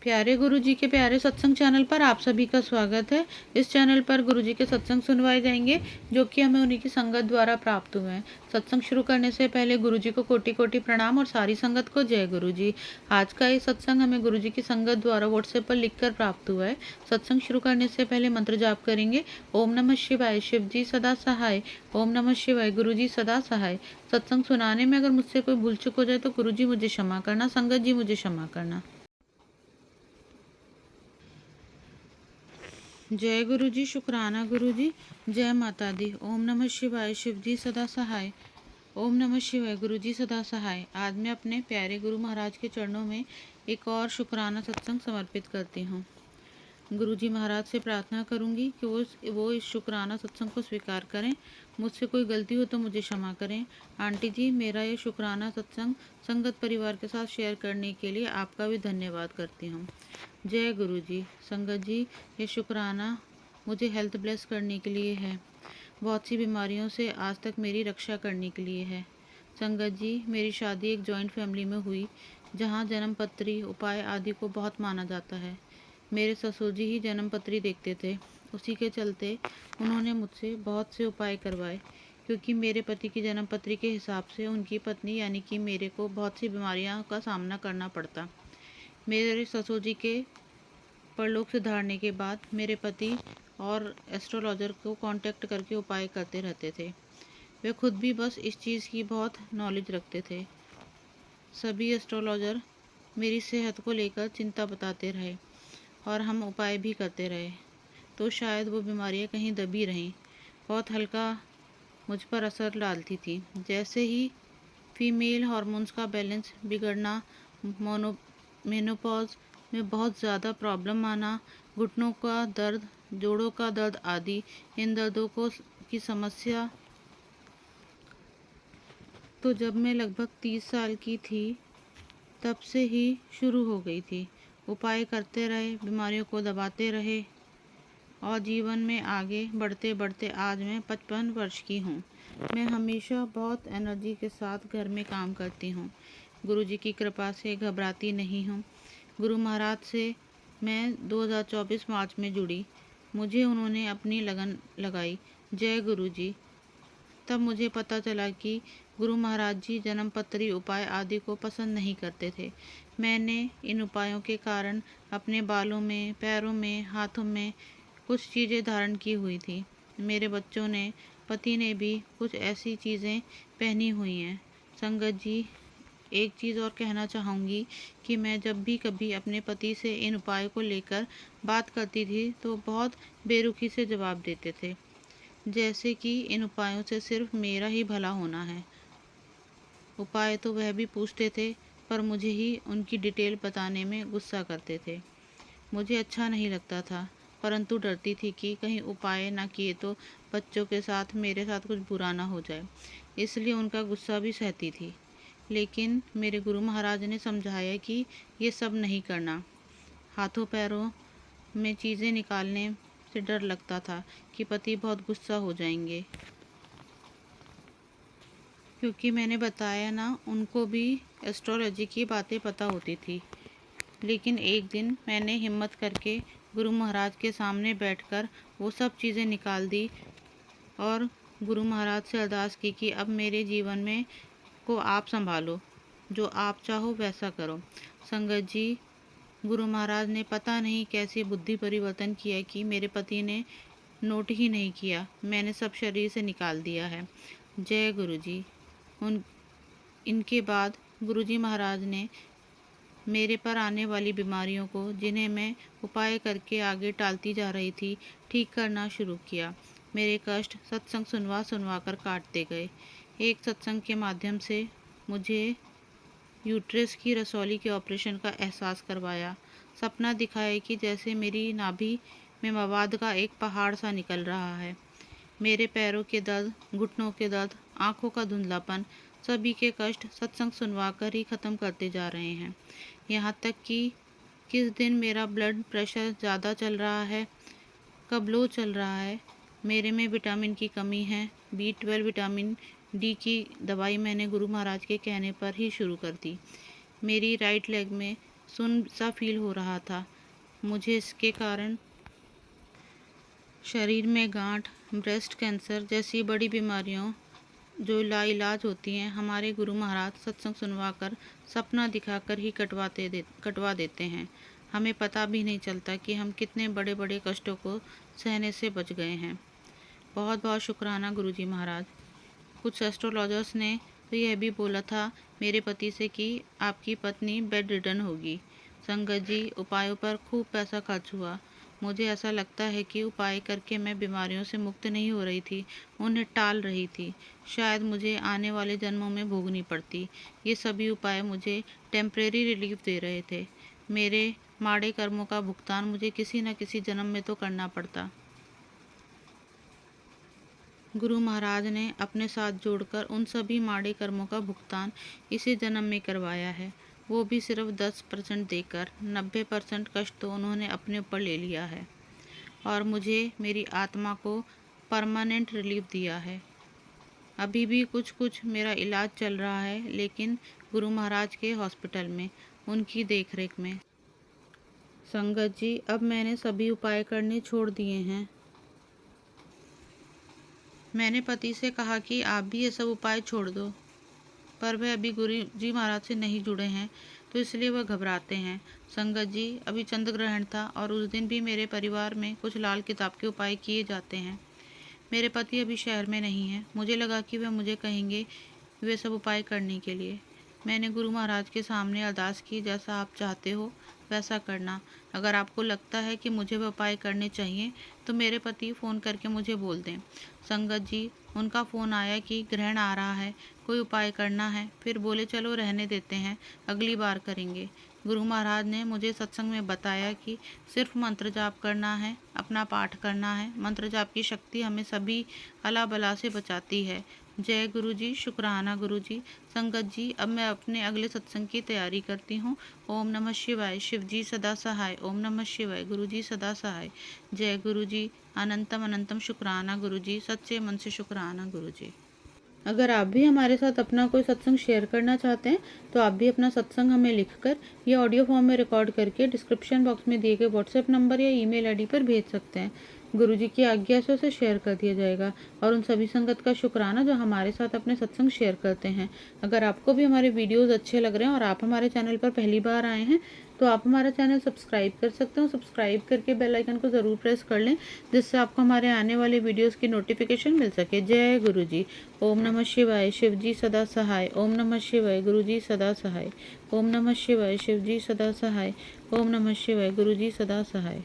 प्यारे गुरुजी के प्यारे सत्संग चैनल पर आप सभी का स्वागत है। इस चैनल पर गुरुजी के सत्संग सुनवाए जाएंगे जो कि हमें उन्हीं की संगत द्वारा प्राप्त हुए हैं। सत्संग शुरू करने से पहले गुरुजी को कोटि कोटि प्रणाम और सारी संगत को जय गुरुजी। आज का ये सत्संग हमें गुरुजी की संगत द्वारा व्हाट्सएप पर लिखकर प्राप्त हुआ है। सत्संग शुरू करने से पहले मंत्र जाप करेंगे। ओम नमः शिवाय, शिव जी सदा सहाय। ओम नमः शिवाय, गुरुजी सदा सहाय। सत्संग सुनाने में अगर मुझसे कोई भूल चूक हो जाए तो गुरुजी मुझे क्षमा करना, संगत जी मुझे क्षमा करना। जय गुरु जी, शुक्राना गुरु जी, जय माता दी। ओम नमः शिवाय, शिव जी सदा सहाय। ओम नमः शिवाय, गुरु जी सदा सहाय। आज मैं अपने प्यारे गुरु महाराज के चरणों में एक और शुक्राना सत्संग समर्पित करती हूँ। गुरु जी महाराज से प्रार्थना करूंगी कि वो इस शुक्राना सत्संग को स्वीकार करें। मुझसे कोई गलती हो तो मुझे क्षमा करें। आंटी जी, मेरा ये शुक्राना सत्संग संगत परिवार के साथ शेयर करने के लिए आपका भी धन्यवाद करती हूँ। जय गुरु जी। संगत जी, ये शुक्राना मुझे हेल्थ ब्लेस करने के लिए है। बहुत सी बीमारियों से आज तक मेरी रक्षा करने के लिए है। संगत जी, मेरी शादी एक जॉइंट फैमिली में हुई जहाँ जन्म पत्री उपाय आदि को बहुत माना जाता है। मेरे ससुर जी ही जन्म पत्री देखते थे। उसी के चलते उन्होंने मुझसे बहुत से उपाय करवाए, क्योंकि मेरे पति की जन्म पत्री के हिसाब से उनकी पत्नी यानी कि मेरे को बहुत सी बीमारियों का सामना करना पड़ता। मेरे ससुर जी के परलोक सिधारने के बाद मेरे पति और एस्ट्रोलॉजर को कांटेक्ट करके उपाय करते रहते थे। वे खुद भी बस इस चीज़ की बहुत नॉलेज रखते थे। सभी एस्ट्रोलॉजर मेरी सेहत को लेकर चिंता बताते रहे और हम उपाय भी करते रहे, तो शायद वो बीमारियां कहीं दबी रहें। बहुत हल्का मुझ पर असर डालती थी। जैसे ही फीमेल हार्मोन्स का बैलेंस बिगड़ना, मेनोपॉज में बहुत ज़्यादा प्रॉब्लम आना, घुटनों का दर्द, जोड़ों का दर्द आदि, इन दर्दों की समस्या तो जब मैं लगभग 30 साल की थी तब से ही शुरू हो गई थी। उपाय करते रहे, बीमारियों को दबाते रहे और जीवन में आगे बढ़ते बढ़ते आज मैं 55 वर्ष की हूँ। मैं हमेशा बहुत एनर्जी के साथ घर में काम करती हूँ। गुरुजी की कृपा से घबराती नहीं हूँ। गुरु महाराज से मैं 2024 मार्च में जुड़ी। मुझे उन्होंने अपनी लगन लगाई। जय गुरु जी। तब मुझे पता चला कि गुरु महाराज जी जन्म पत्री उपाय आदि को पसंद नहीं करते थे। मैंने इन उपायों के कारण अपने बालों में, पैरों में, हाथों में कुछ चीज़ें धारण की हुई थी। मेरे बच्चों ने, पति ने भी कुछ ऐसी चीज़ें पहनी हुई हैं। संगत जी, एक चीज़ और कहना चाहूँगी कि मैं जब भी कभी अपने पति से इन उपायों को लेकर बात करती थी तो बहुत बेरुखी से जवाब देते थे, जैसे कि इन उपायों से सिर्फ मेरा ही भला होना है। उपाय तो वह भी पूछते थे, पर मुझे ही उनकी डिटेल बताने में गुस्सा करते थे। मुझे अच्छा नहीं लगता था, परंतु डरती थी कि कहीं उपाय ना किए तो बच्चों के साथ मेरे साथ कुछ बुरा ना हो जाए, इसलिए उनका गुस्सा भी सहती थी। लेकिन मेरे गुरु महाराज ने समझाया कि ये सब नहीं करना। हाथों पैरों में चीज़ें निकालने से डर लगता था कि पति बहुत गुस्सा हो जाएंगे, क्योंकि मैंने बताया ना, उनको भी एस्ट्रोलॉजी की बातें पता होती थी। लेकिन एक दिन मैंने हिम्मत करके गुरु महाराज के सामने बैठकर वो सब चीज़ें निकाल दी और गुरु महाराज से अरदास की कि अब मेरे जीवन में को आप संभालो, जो आप चाहो वैसा करो। संगत जी, गुरु महाराज ने पता नहीं कैसे बुद्धि परिवर्तन किया कि मेरे पति ने नोट ही नहीं किया, मैंने सब शरीर से निकाल दिया है। जय गुरु जी। इनके बाद गुरु जी महाराज ने मेरे पर आने वाली बीमारियों को, जिन्हें मैं उपाय करके आगे टालती जा रही थी, ठीक करना शुरू किया। मेरे कष्ट सत्संग सुनवा सुनवा कर काटते गए। एक सत्संग के माध्यम से मुझे यूट्रस की रसौली के ऑपरेशन का एहसास करवाया। सपना दिखाया कि जैसे मेरी नाभि में मवाद का एक पहाड़ सा निकल रहा है। मेरे पैरों के दर्द, घुटनों के दर्द, आँखों का धुंधलापन, सभी के कष्ट सत्संग सुनवा कर ही ख़त्म करते जा रहे हैं। यहाँ तक कि किस दिन मेरा ब्लड प्रेशर ज़्यादा चल रहा है, कब लो चल रहा है, मेरे में विटामिन की कमी है। B12 विटामिन डी की दवाई मैंने गुरु महाराज के कहने पर ही शुरू कर दी। मेरी राइट लेग में सुन सा फील हो रहा था। मुझे इसके कारण शरीर में गांठ, ब्रेस्ट कैंसर जैसी बड़ी बीमारियों जो लाइलाज होती हैं, हमारे गुरु महाराज सत्संग सुनवाकर, सपना दिखाकर ही कटवा देते हैं। हमें पता भी नहीं चलता कि हम कितने बड़े बड़े कष्टों को सहने से बच गए हैं। बहुत बहुत शुक्राना गुरुजी महाराज। कुछ एस्ट्रोलॉजर्स ने तो यह भी बोला था मेरे पति से कि आपकी पत्नी बेड रिडन होगी। संगत जी, उपायों पर खूब पैसा खर्च हुआ। मुझे ऐसा लगता है कि उपाय करके मैं बीमारियों से मुक्त नहीं हो रही थी, उन्हें टाल रही थी। शायद मुझे आने वाले जन्मों में भोगनी पड़ती। ये सभी उपाय मुझे टेम्परेरी रिलीफ दे रहे थे। मेरे माड़े कर्मों का भुगतान मुझे किसी न किसी जन्म में तो करना पड़ता। गुरु महाराज ने अपने साथ जोड़कर उन सभी माड़े कर्मों का भुगतान इसी जन्म में करवाया है, वो भी सिर्फ 10% देकर। 90% कष्ट तो उन्होंने अपने ऊपर ले लिया है और मुझे, मेरी आत्मा को परमानेंट रिलीफ दिया है। अभी भी कुछ कुछ मेरा इलाज चल रहा है, लेकिन गुरु महाराज के हॉस्पिटल में, उनकी देखरेख में। संगत जी, अब मैंने सभी उपाय करने छोड़ दिए हैं। मैंने पति से कहा कि आप भी ये सब उपाय छोड़ दो, पर वह अभी गुरु जी महाराज से नहीं जुड़े हैं, तो इसलिए वह घबराते हैं। संगत जी, अभी चंद्र ग्रहण था और उस दिन भी मेरे परिवार में कुछ लाल किताब के उपाय किए जाते हैं। मेरे पति अभी शहर में नहीं हैं। मुझे लगा कि वह मुझे कहेंगे वे सब उपाय करने के लिए। मैंने गुरु महाराज के सामने अरदास की, जैसा आप चाहते हो वैसा करना। अगर आपको लगता है कि मुझे वह उपाय करने चाहिए तो मेरे पति फ़ोन करके मुझे बोल दें। संगत जी, उनका फ़ोन आया कि ग्रहण आ रहा है, कोई उपाय करना है। फिर बोले चलो रहने देते हैं, अगली बार करेंगे। गुरु महाराज ने मुझे सत्संग में बताया कि सिर्फ मंत्र जाप करना है, अपना पाठ करना है। मंत्र जाप की शक्ति हमें सभी अला बला से बचाती है। जय गुरु जी, शुक्राना गुरु जी। संगत जी, अब मैं अपने अगले सत्संग की तैयारी करती हूँ। ओम नमः शिवाय। शिव जी सदा सहाय। ओम नमः शिवाय। गुरु जी सदा सहाय। जय गुरु जी। अनंतम अनंतम शुक्राना गुरु जी। सच्चे मन से शुक्राना गुरु जी। अगर आप भी हमारे साथ अपना कोई सत्संग शेयर करना चाहते हैं तो आप भी अपना सत्संग हमें लिखकर या ऑडियो फॉर्म में रिकॉर्ड करके डिस्क्रिप्शन बॉक्स में दिए गए व्हाट्सएप नंबर या ईमेल आईडी पर भेज सकते हैं। गुरुजी की आज्ञा से उसे शेयर कर दिया जाएगा। और उन सभी संगत का शुक्राना जो हमारे साथ अपने सत्संग शेयर करते हैं। अगर आपको भी हमारे वीडियोज़ अच्छे लग रहे हैं और आप हमारे चैनल पर पहली बार आए हैं तो आप हमारा चैनल सब्सक्राइब कर सकते हो। सब्सक्राइब करके बेल आइकन को ज़रूर प्रेस कर लें, जिससे आपको हमारे आने वाले वीडियोस की नोटिफिकेशन मिल सके। जय गुरु जी। ओम नमः शिवाय। शिव जी सदा सहाय। ओम नमः शिवाय। गुरु जी सदा सहाय। ओम नमः शिवाय। शिव जी सदा सहाय। ओम नमः शिवाय। गुरु जी सदा सहाय।